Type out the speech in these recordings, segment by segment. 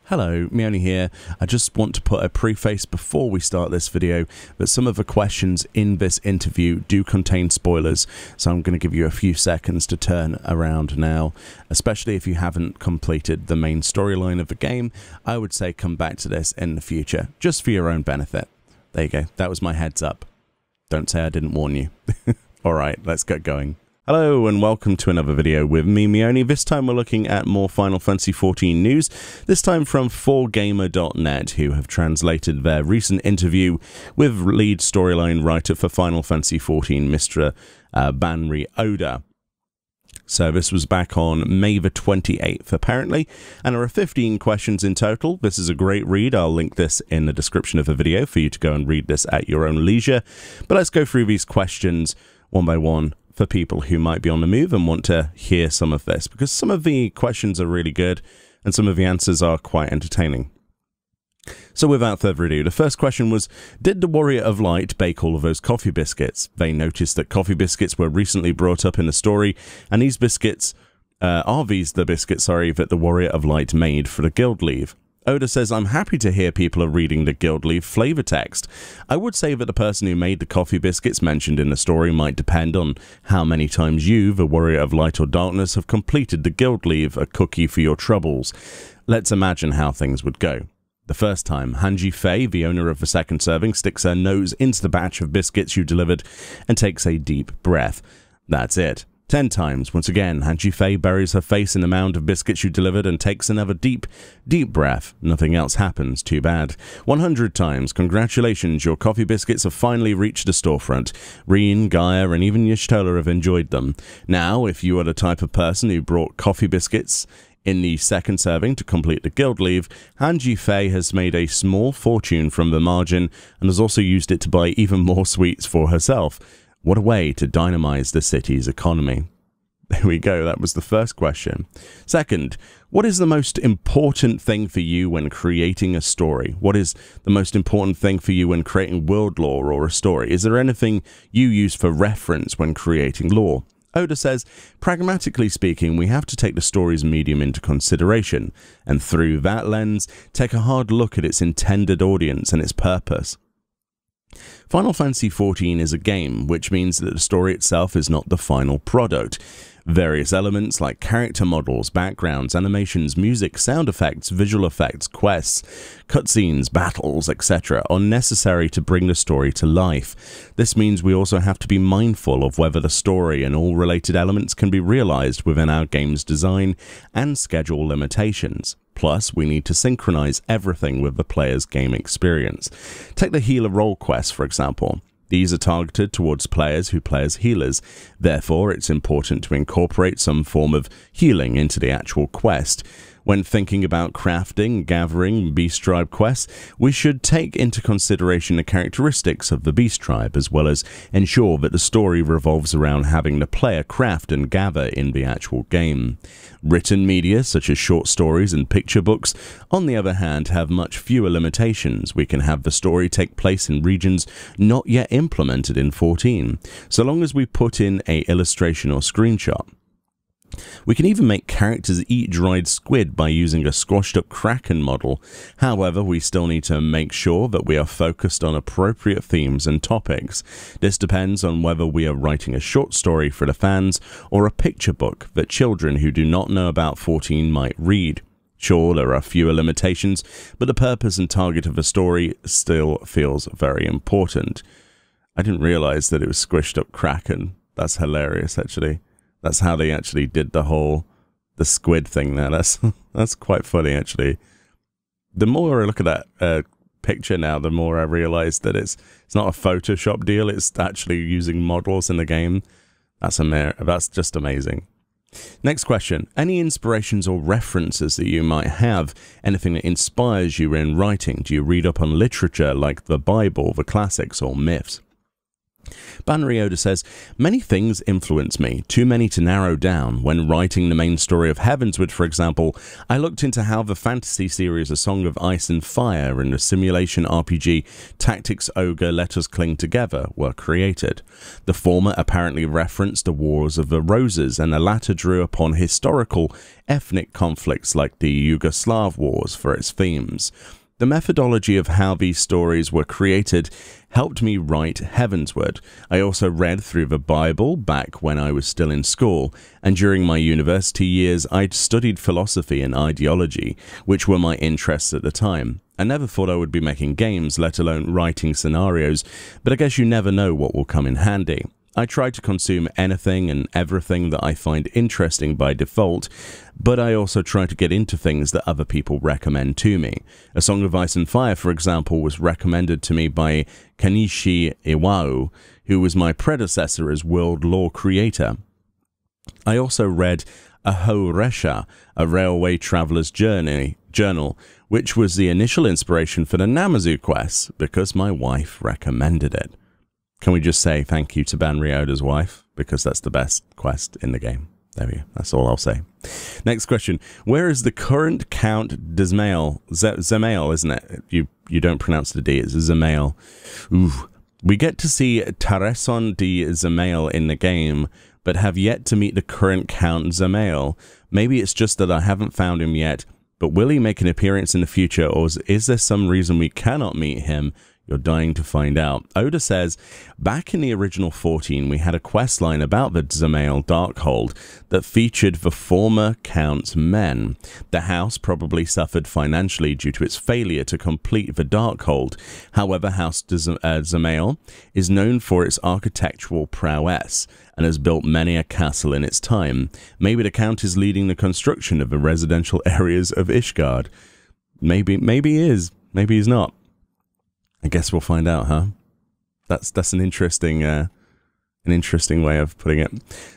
Hello, Meoni here. I just want to put a preface before we start this video that some of the questions in this interview do contain spoilers, so I'm going to give you a few seconds to turn around now. Especially if you haven't completed the main storyline of the game, I would say come back to this in the future, just for your own benefit. There you go, that was my heads up. Don't say I didn't warn you. Alright, let's get going. Hello and welcome to another video with me, Meoni. This time we're looking at more Final Fantasy XIV news, this time from 4Gamer.net, who have translated their recent interview with lead storyline writer for Final Fantasy XIV, Mr. Banri Oda. So this was back on May the 28th, apparently, and there are 15 questions in total. This is a great read. I'll link this in the description of the video for you to go and read this at your own leisure. But let's go through these questions one by one, for people who might be on the move and want to hear some of this, because some of the questions are really good and some of the answers are quite entertaining. So without further ado, the first question was, did the Warrior of Light bake all of those coffee biscuits? They noticed that coffee biscuits were recently brought up in the story, and these biscuits, the biscuits that the Warrior of Light made for the guild leave. Oda says, I'm happy to hear people are reading the guild leave flavor text. I would say that the person who made the coffee biscuits mentioned in the story might depend on how many times you, the Warrior of Light or Darkness, have completed the guild leave, a cookie for your troubles. Let's imagine how things would go. The first time, Hanji Fei, the owner of the second serving, sticks her nose into the batch of biscuits you delivered and takes a deep breath. That's it. 10 times, once again, Hanji Fei buries her face in the mound of biscuits you delivered and takes another deep, deep breath. Nothing else happens, too bad. 100 times, congratulations, your coffee biscuits have finally reached the storefront. Reen, Gaia, and even Y'shtola have enjoyed them. Now, if you are the type of person who brought coffee biscuits in the second serving to complete the guild leave, Hanji Fei has made a small fortune from the margin and has also used it to buy even more sweets for herself. What a way to dynamize the city's economy. There we go, that was the first question. Second, what is the most important thing for you when creating a story? What is the most important thing for you when creating world lore or a story? Is there anything you use for reference when creating lore? Oda says, pragmatically speaking, we have to take the story's medium into consideration, and through that lens, take a hard look at its intended audience and its purpose. Final Fantasy XIV is a game, which means that the story itself is not the final product. Various elements like character models, backgrounds, animations, music, sound effects, visual effects, quests, cutscenes, battles, etc. are necessary to bring the story to life. This means we also have to be mindful of whether the story and all related elements can be realized within our game's design and schedule limitations. Plus, we need to synchronize everything with the player's game experience. Take the healer role quests, for example. These are targeted towards players who play as healers. Therefore, it's important to incorporate some form of healing into the actual quest. When thinking about crafting, gathering, beast tribe quests, we should take into consideration the characteristics of the beast tribe, as well as ensure that the story revolves around having the player craft and gather in the actual game. Written media, such as short stories and picture books, on the other hand, have much fewer limitations. We can have the story take place in regions not yet implemented in 14, so long as we put in an illustration or screenshot. We can even make characters eat dried squid by using a squashed up kraken model. However, we still need to make sure that we are focused on appropriate themes and topics. This depends on whether we are writing a short story for the fans or a picture book that children who do not know about 14 might read. Sure, there are fewer limitations, but the purpose and target of a story still feels very important. I didn't realize that it was squished up kraken. That's hilarious, actually. That's how they actually did the squid thing there. That's quite funny, actually. The more I look at that picture now, the more I realize that it's not a Photoshop deal. It's actually using models in the game. That's just amazing. Next question. Any inspirations or references that you might have? Anything that inspires you in writing? Do you read up on literature like the Bible, the classics, or myths? Banri Oda says, many things influence me, too many to narrow down. When writing the main story of Heavensward, for example, I looked into how the fantasy series A Song of Ice and Fire and the simulation RPG Tactics Ogre Let Us Cling Together were created. The former apparently referenced the Wars of the Roses, and the latter drew upon historical ethnic conflicts like the Yugoslav Wars for its themes. The methodology of how these stories were created helped me write Heavensward. I also read through the Bible back when I was still in school, and during my university years I'd studied philosophy and ideology, which were my interests at the time. I never thought I would be making games, let alone writing scenarios, but I guess you never know what will come in handy. I try to consume anything and everything that I find interesting by default, but I also try to get into things that other people recommend to me. A Song of Ice and Fire, for example, was recommended to me by Kanishi Iwao, who was my predecessor as world lore creator. I also read Aho Resha, a railway traveller's journal, which was the initial inspiration for the Namazu quests, because my wife recommended it. Can we just say thank you to Banri Oda's wife? Because that's the best quest in the game. There we go. That's all I'll say. Next question. Where is the current Count Zemail? Zemail, isn't it? You don't pronounce the D. It's Zemail. Ooh. We get to see Tareson de Zemail in the game, but have yet to meet the current Count Zemail. Maybe it's just that I haven't found him yet, but will he make an appearance in the future, or is there some reason we cannot meet him? You're dying to find out. Oda says, back in the original 14, we had a questline about the Zemail Darkhold that featured the former Count's men. The house probably suffered financially due to its failure to complete the Darkhold. However, House Zemail is known for its architectural prowess and has built many a castle in its time. Maybe the Count is leading the construction of the residential areas of Ishgard. Maybe he is. Maybe he's not. I guess we'll find out, huh? That's an interesting way of putting it.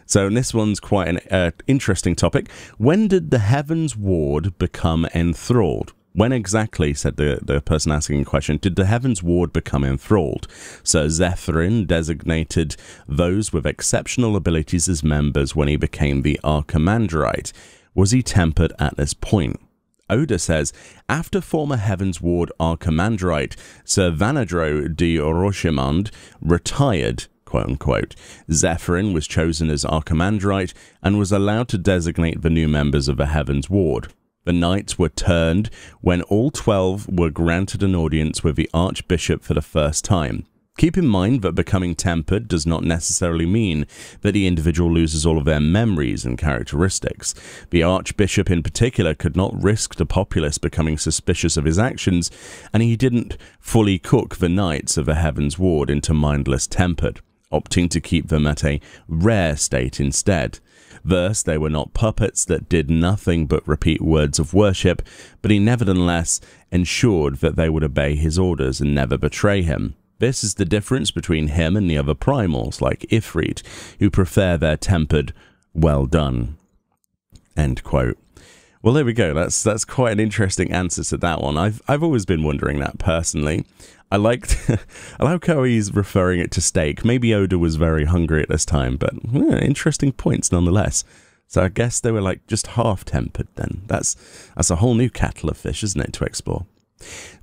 So this one's quite an interesting topic. When did the Heavens Ward become enthralled? When exactly, said the person asking the question, did the Heavens Ward become enthralled? Sir Zephyrin designated those with exceptional abilities as members when he became the Archimandrite. Was he tempered at this point? Oda says, after former Heavens Ward Archimandrite Sir Vanadro de Orochimond retired, quote-unquote, Zephyrin was chosen as Archimandrite and was allowed to designate the new members of the Heavens Ward. The knights were turned when all 12 were granted an audience with the Archbishop for the first time. Keep in mind that becoming tempered does not necessarily mean that the individual loses all of their memories and characteristics. The Archbishop in particular could not risk the populace becoming suspicious of his actions, and he didn't fully cook the knights of the Heavens Ward into mindless tempered, opting to keep them at a rare state instead. Thus, they were not puppets that did nothing but repeat words of worship, but he nevertheless ensured that they would obey his orders and never betray him. This is the difference between him and the other primals, like Ifrit, who prefer their tempered, well done. End quote. Well, there we go. That's quite an interesting answer to that one. I've always been wondering that personally. I like how he's referring it to steak. Maybe Oda was very hungry at this time, but interesting points nonetheless. So I guess they were like just half tempered then. That's a whole new kettle of fish, isn't it, to explore.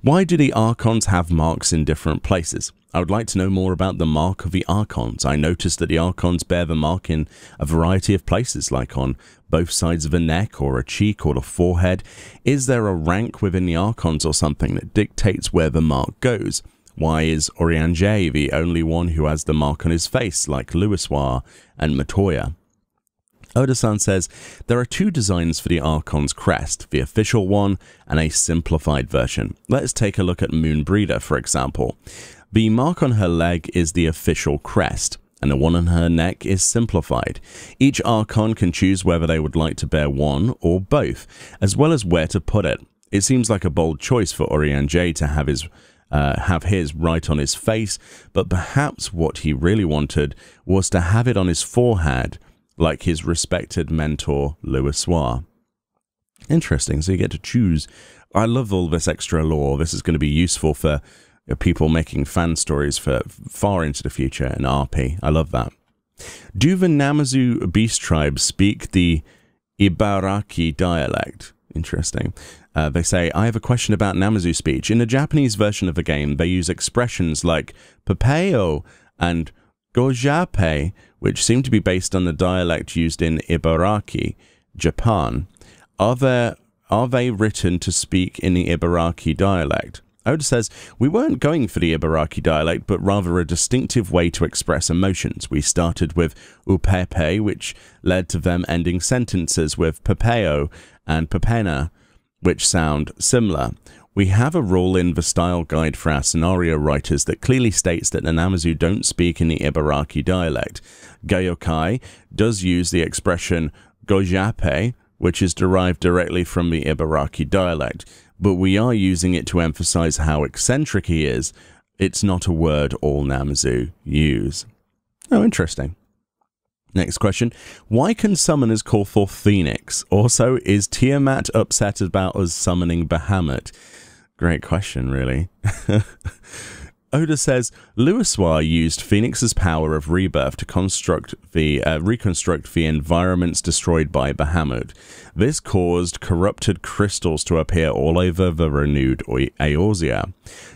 Why do the Archons have marks in different places? I would like to know more about the mark of the Archons. I noticed that the Archons bear the mark in a variety of places, like on both sides of a neck or a cheek or the forehead. Is there a rank within the Archons or something that dictates where the mark goes? Why is Urianger the only one who has the mark on his face, like Louisoix and Matoya? Oda-san says, there are two designs for the Archon's crest, the official one and a simplified version. Let's take a look at Moonbreeder, for example. The mark on her leg is the official crest, and the one on her neck is simplified. Each Archon can choose whether they would like to bear one or both, as well as where to put it. It seems like a bold choice for Urianger to have his right on his face, but perhaps what he really wanted was to have it on his forehead, like his respected mentor, Louisoix. Interesting, so you get to choose. I love all this extra lore. This is going to be useful for people making fan stories for far into the future in RP. I love that. Do the Namazu Beast Tribe speak the Ibaraki dialect? Interesting. They say, I have a question about Namazu speech. In the Japanese version of the game, they use expressions like papeo and gojape, which seem to be based on the dialect used in Ibaraki, Japan. Are they written to speak in the Ibaraki dialect? Oda says, we weren't going for the Ibaraki dialect, but rather a distinctive way to express emotions. We started with upepe, which led to them ending sentences with papeo and papena, which sound similar. We have a rule in the style guide for our scenario writers that clearly states that the Namazu don't speak in the Ibaraki dialect. Gayokai does use the expression gojape, which is derived directly from the Ibaraki dialect, but we are using it to emphasize how eccentric he is. It's not a word all Namazu use. Oh, interesting. Next question. Why can summoners call for Phoenix? Also, is Tiamat upset about us summoning Bahamut? Great question, really. Oda says, Louisoix used Phoenix's power of rebirth to reconstruct the environments destroyed by Bahamut. This caused corrupted crystals to appear all over the renewed Eorzea.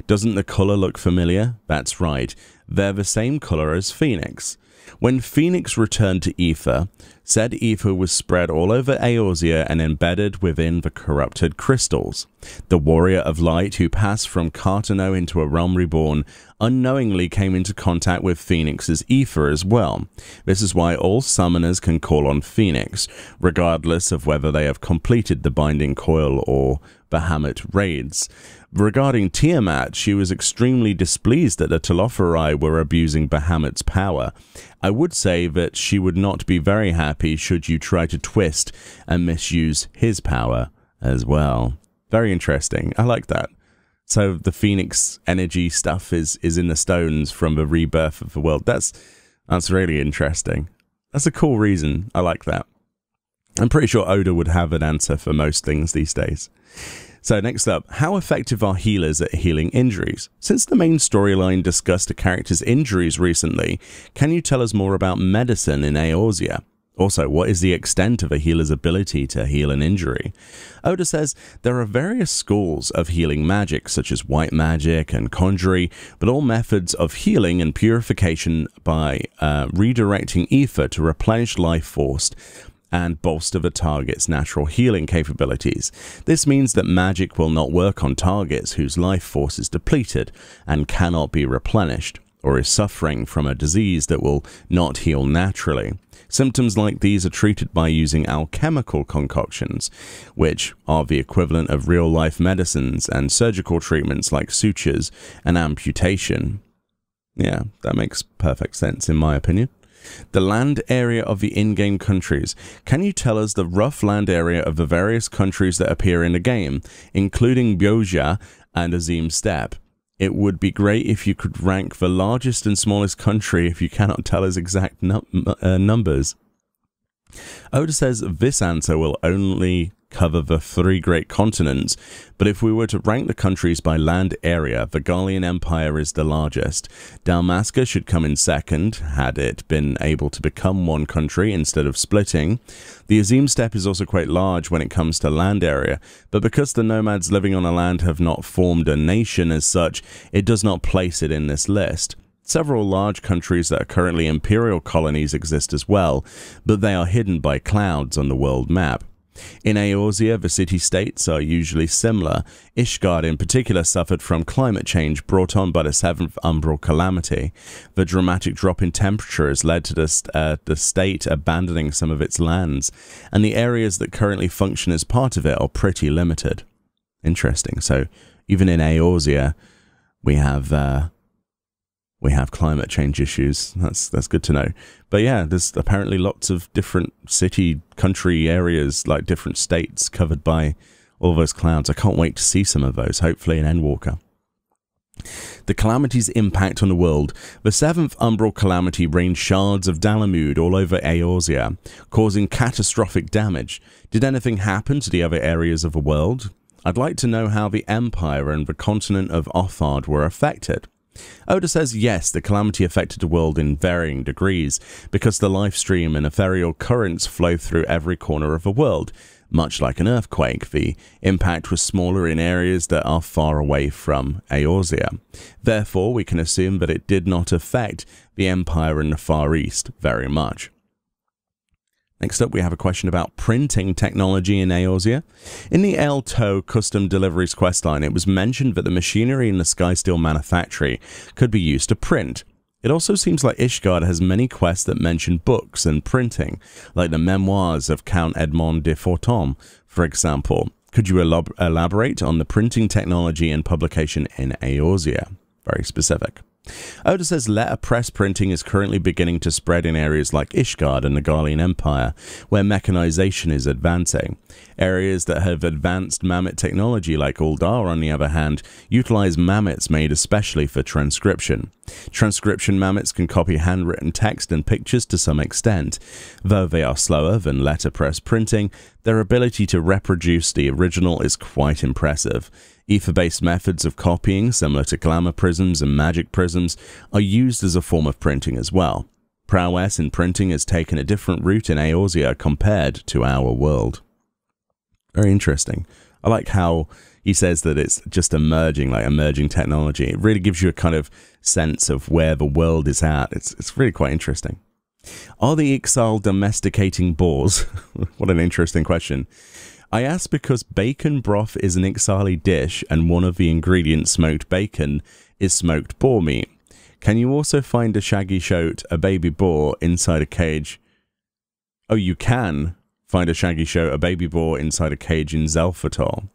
Doesn't the color look familiar? That's right. They're the same color as Phoenix. When Phoenix returned to Ether, said ether was spread all over Eorzea and embedded within the corrupted crystals. The Warrior of Light, who passed from Cartano into a realm reborn, unknowingly came into contact with Phoenix's ether as well. This is why all summoners can call on Phoenix, regardless of whether they have completed the Binding Coil or Bahamut raids. Regarding Tiamat, she was extremely displeased that the Telophori were abusing Bahamut's power. I would say that she would not be very happy should you try to twist and misuse his power as well. Very interesting. I like that. So the Phoenix energy stuff is in the stones from the rebirth of the world. That's really interesting. That's a cool reason. I like that. I'm pretty sure Oda would have an answer for most things these days. So next up, how effective are healers at healing injuries? Since the main storyline discussed a character's injuries recently, can you tell us more about medicine in Eorzea? Also, what is the extent of a healer's ability to heal an injury? Oda says there are various schools of healing magic, such as white magic and conjury, but all methods of healing and purification by redirecting ether to replenish life force and bolster the target's natural healing capabilities. This means that magic will not work on targets whose life force is depleted and cannot be replenished, or is suffering from a disease that will not heal naturally. Symptoms like these are treated by using alchemical concoctions, which are the equivalent of real-life medicines and surgical treatments like sutures and amputation. Yeah, that makes perfect sense in my opinion. The land area of the in-game countries. Can you tell us the rough land area of the various countries that appear in the game, including Byoja and Azim Steppe? It would be great if you could rank the largest and smallest country if you cannot tell us exact numbers. Oda says this answer will only cover the 3 great continents, but if we were to rank the countries by land area, the Gallian Empire is the largest. Dalmasca should come in second, had it been able to become one country instead of splitting. The Azim Steppe is also quite large when it comes to land area, but because the nomads living on the land have not formed a nation as such, it does not place it in this list. Several large countries that are currently imperial colonies exist as well, but they are hidden by clouds on the world map. In Eorzea, the city-states are usually similar. Ishgard in particular suffered from climate change brought on by the 7th Umbral Calamity. The dramatic drop in temperature has led to the state abandoning some of its lands, and the areas that currently function as part of it are pretty limited. Interesting. So even in Eorzea, we have climate change issues. That's good to know. But yeah, there's apparently lots of different city, country areas, like different states covered by all those clouds. I can't wait to see some of those, hopefully in Endwalker. The calamity's impact on the world. The 7th Umbral Calamity rained shards of Dalamud all over Eorzea, causing catastrophic damage. Did anything happen to the other areas of the world? I'd like to know how the Empire and the continent of Othard were affected. Oda says yes, the calamity affected the world in varying degrees, because the life stream and ethereal currents flow through every corner of the world. Much like an earthquake, the impact was smaller in areas that are far away from Eorzea. Therefore, we can assume that it did not affect the Empire in the Far East very much. Next up, we have a question about printing technology in Eorzea. In the El To Custom Deliveries questline, it was mentioned that the machinery in the Skysteel manufactory could be used to print. It also seems like Ishgard has many quests that mention books and printing, like the memoirs of Count Edmond de Forton, for example. Could you elaborate on the printing technology and publication in Eorzea? Very specific. Oda says letterpress printing is currently beginning to spread in areas like Ishgard and the Garlean Empire, where mechanization is advancing. Areas that have advanced mammoth technology like Uldar, on the other hand, utilize mammoths made especially for transcription. Transcription mammoths can copy handwritten text and pictures to some extent. Though they are slower than letterpress printing, their ability to reproduce the original is quite impressive. Ether-based methods of copying, similar to glamour prisms and magic prisms, are used as a form of printing as well. Prowess in printing has taken a different route in Eorzea compared to our world. Very interesting. I like how he says that it's just emerging, like emerging technology. It really gives you a kind of sense of where the world is at. It's really quite interesting. Are the Ixal domesticating boars? What an interesting question. I ask because bacon broth is an Ixali dish and one of the ingredients smoked bacon is smoked boar meat. Can you also find a shaggy shoat, a baby boar, inside a cage? Oh, you can find a shaggy shoat, a baby boar, inside a cage in Zelfatol.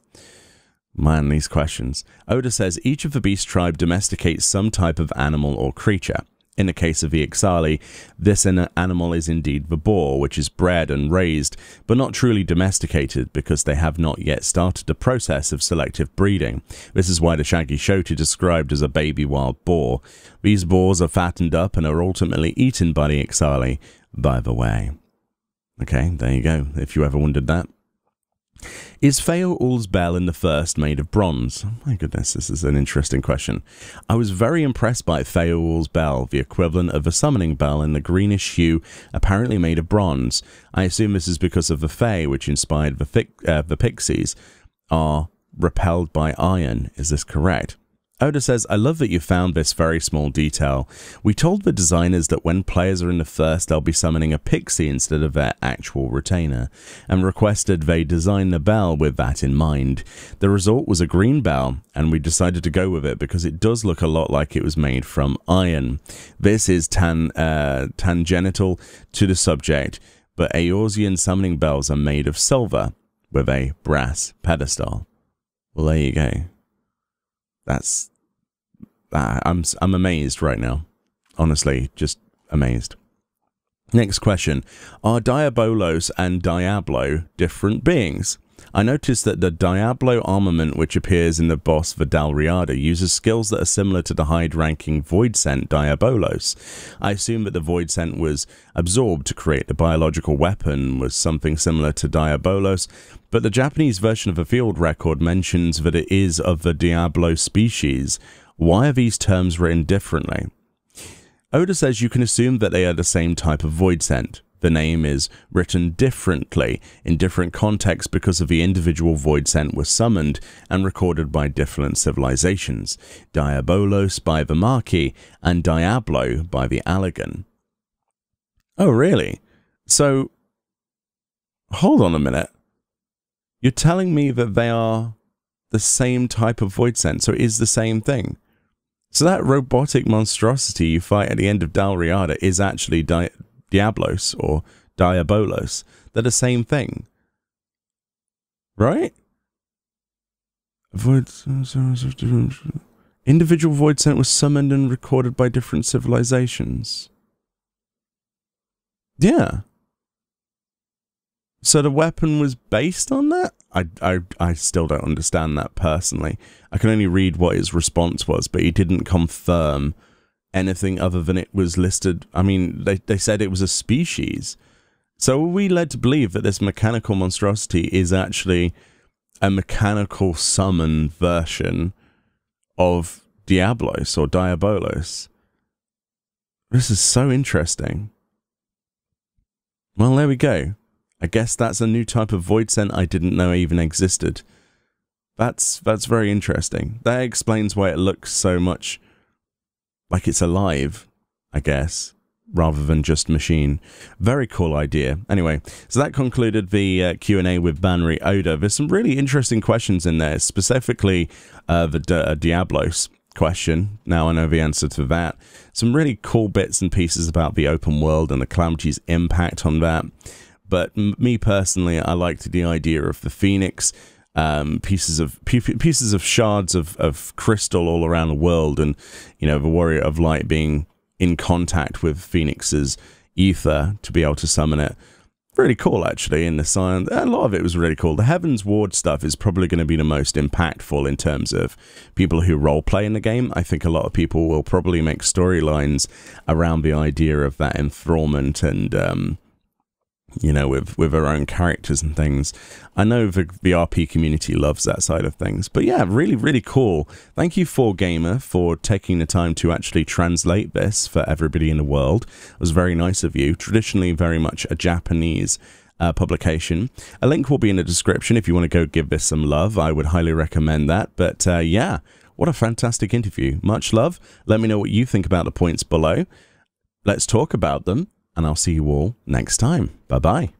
Man, these questions. Oda says each of the beast tribe domesticates some type of animal or creature. In the case of the Ixali, this animal is indeed the boar, which is bred and raised, but not truly domesticated because they have not yet started the process of selective breeding. This is why the shaggy shoat is described as a baby wild boar. These boars are fattened up and are ultimately eaten by the Ixali, by the way. Okay, there you go, if you ever wondered that. Is Feoul's bell in the first made of bronze? Oh my goodness, this is an interesting question. I was very impressed by Feoul's bell, the equivalent of a summoning bell in the greenish hue, apparently made of bronze. I assume this is because of the Fey, which inspired the Pixies, are repelled by iron. Is this correct? Oda says, I love that you found this very small detail. We told the designers that when players are in the first, they'll be summoning a pixie instead of their actual retainer, and requested they design the bell with that in mind. The result was a green bell, and we decided to go with it because it does look a lot like it was made from iron. This is tangential to the subject, but Eorzean summoning bells are made of silver with a brass pedestal. Well, there you go. I'm amazed right now. Honestly, just amazed. Next question. Are Diabolos and Diablo different beings? I noticed that the Diablo armament, which appears in the boss for Banri Oda, uses skills that are similar to the high-ranking Void Scent Diabolos. I assume that the Void Scent was absorbed to create the biological weapon, was something similar to Diabolos, but the Japanese version of the field record mentions that it is of the Diablo species. Why are these terms written differently? Oda says you can assume that they are the same type of Void Scent. The name is written differently in different contexts because of the individual Void Scent was summoned and recorded by different civilizations. Diabolos by the Marquis and Diablo by the Allegan. Oh, really? So, hold on a minute. You're telling me that they are the same type of Void Scent, so it is the same thing. So that robotic monstrosity you fight at the end of Banri Oda is actually Diablos or Diabolos. They're the same thing. Right? Individual Void Scent was summoned and recorded by different civilizations. Yeah. So the weapon was based on that? I still don't understand that personally. I can only read what his response was, but he didn't confirm anything other than it was listed. I mean, they said it was a species. So are we led to believe that this mechanical monstrosity is actually a mechanical summon version of Diablos or Diabolos. This is so interesting. Well, there we go. I guess that's a new type of void scent I didn't know even existed. That's very interesting. That explains why it looks so much like it's alive, I guess, rather than just machine. Very cool idea. Anyway, so that concluded the Q&A with Banri Oda. There's some really interesting questions in there, specifically the Diablos question. Now I know the answer to that. Some really cool bits and pieces about the open world and the Calamity's impact on that. But me personally, I liked the idea of the Phoenix, pieces of shards of crystal all around the world, and you know, the Warrior of Light being in contact with Phoenix's ether to be able to summon it. Really cool, actually, in the science. A lot of it was really cool. The Heaven's Ward stuff is probably going to be the most impactful in terms of people who roleplay in the game. I think a lot of people will probably make storylines around the idea of that enthrallment and, you know, with their own characters and things. I know the RP community loves that side of things. But yeah, really, really cool. Thank you, 4Gamer, for taking the time to actually translate this for everybody in the world. It was very nice of you. Traditionally, very much a Japanese publication. A link will be in the description if you want to go give this some love. I would highly recommend that. But yeah, what a fantastic interview. Much love. Let me know what you think about the points below. Let's talk about them. And I'll see you all next time. Bye-bye.